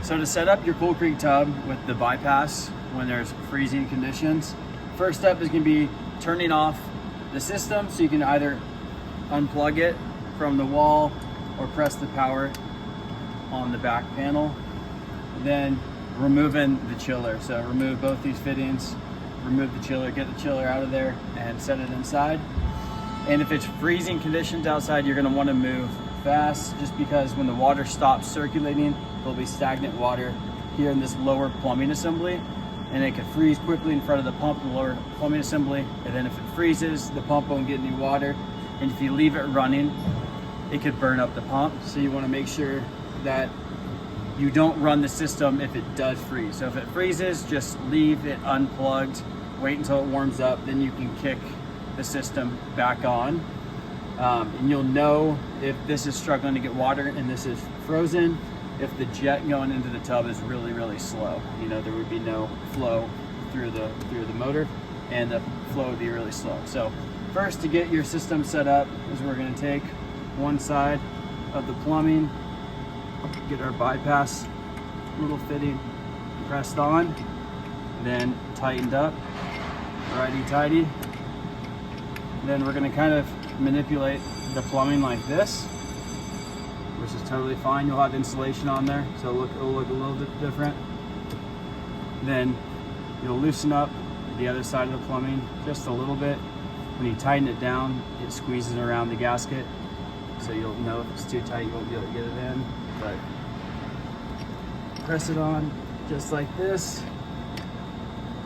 So to set up your Cool Creek tub with the bypass when there's freezing conditions, first step is going to be turning off the system, so you can either unplug it from the wall or press the power on the back panel. Then removing the chiller. So remove both these fittings, remove the chiller, get the chiller out of there and set it inside. And if it's freezing conditions outside, you're going to want to move fast, just because when the water stops circulating, there'll be stagnant water here in this lower plumbing assembly, and it could freeze quickly in front of the pump in the lower plumbing assembly. And then if it freezes, the pump won't get any water, and if you leave it running, it could burn up the pump. So you want to make sure that you don't run the system if it does freeze. So if it freezes, just leave it unplugged, wait until it warms up, then you can kick the system back on. And you'll know if this is struggling to get water and this is frozen if the jet going into the tub is really, really slow. You know, there would be no flow through the motor, and the flow would be really slow. So first, to get your system set up, is we're going to take one side of the plumbing, get our bypass little fitting pressed on, then tightened up, righty-tighty. Then we're going to kind of manipulate the plumbing like this, which is totally fine. You'll have insulation on there, so it'll look a little bit different. Then you'll loosen up the other side of the plumbing just a little bit. When you tighten it down, it squeezes around the gasket, so you'll know if it's too tight, you won't be able to get it in. But press it on just like this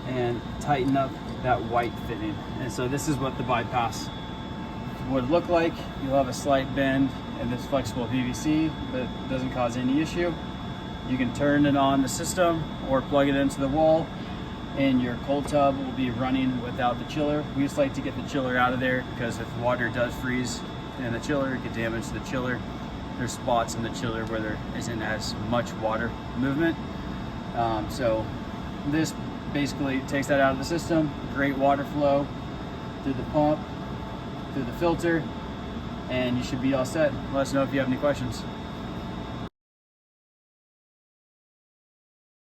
and tighten up that white fitting. And so this is what the bypass would look like. You'll have a slight bend in this flexible PVC, but it doesn't cause any issue. You can turn it on the system or plug it into the wall, and your cold tub will be running without the chiller. We just like to get the chiller out of there, because if water does freeze in the chiller, it could damage the chiller. There's spots in the chiller where there isn't as much water movement. So this basically takes that out of the system. Great water flow through the pump, through the filter, and you should be all set. Let us know if you have any questions.